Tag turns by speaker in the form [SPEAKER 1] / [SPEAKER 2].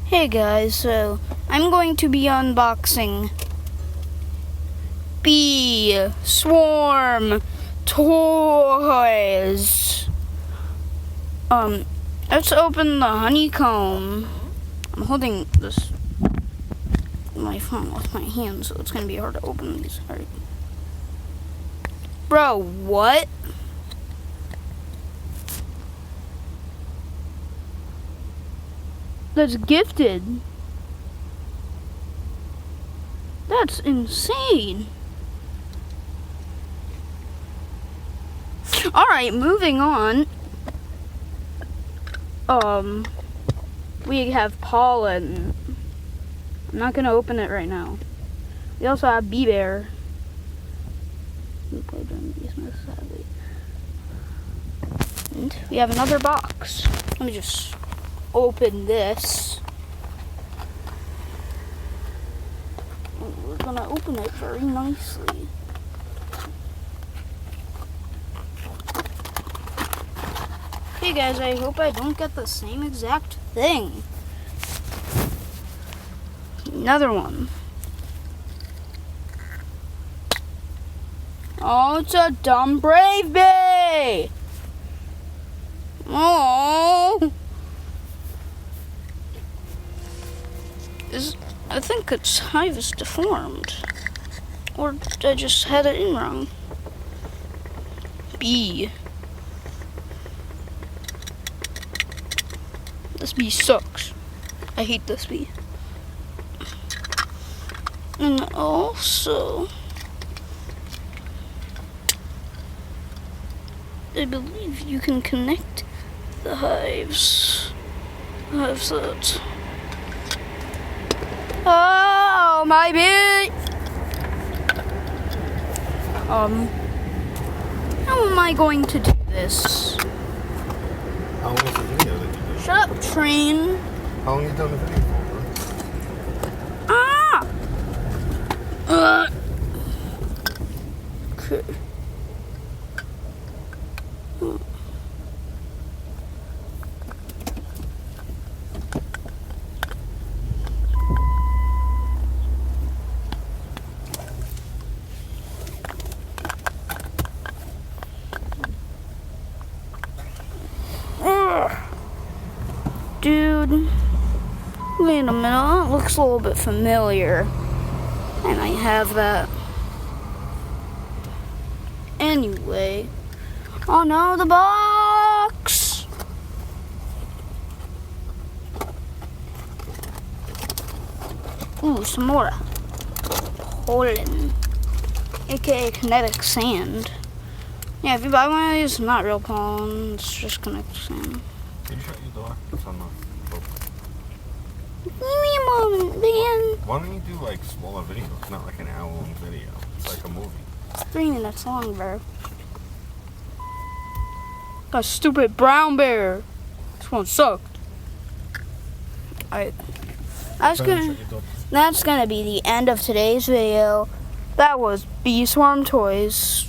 [SPEAKER 1] Hey guys, so I'm going to be unboxing Bee Swarm Toys. Let's open the honeycomb. I'm holding my phone with my hand, so it's gonna be hard to open these. All right. Bro, what? That's gifted. That's insane. Alright, moving on. We have pollen. I'm not gonna open it right now. We also have Bee Bear. And we have another box. Let me just open this. We're gonna open it very nicely. Hey guys, I hope I don't get the same exact thing. Another one. Oh, it's a dumb brave bee. Oh. I think its hive is deformed. Or I just had it in wrong. Bee. This bee sucks. I hate this bee. And also, I believe you can connect the hives. Hives that. Oh, my bee! How am I going to do this?
[SPEAKER 2] How long is the video that you did?
[SPEAKER 1] Shut up, train.
[SPEAKER 2] How long have you done the video for, bro?
[SPEAKER 1] Ah! Okay. Dude, wait a minute, that looks a little bit familiar. I might have that. Anyway, oh no, the box! Ooh, some more pollen, aka kinetic sand. Yeah, if you buy one of these, it's not real pollen, it's just kinetic sand.
[SPEAKER 2] Can you shut your door? It's on the
[SPEAKER 1] Give me a moment, man.
[SPEAKER 2] Why don't you do like smaller videos, not like an hour-long video? It's like a movie.
[SPEAKER 1] It's 3 minutes long, bro. That stupid brown bear. This one sucked. Alright. That's gonna be the end of today's video. That was Bee Swarm Toys.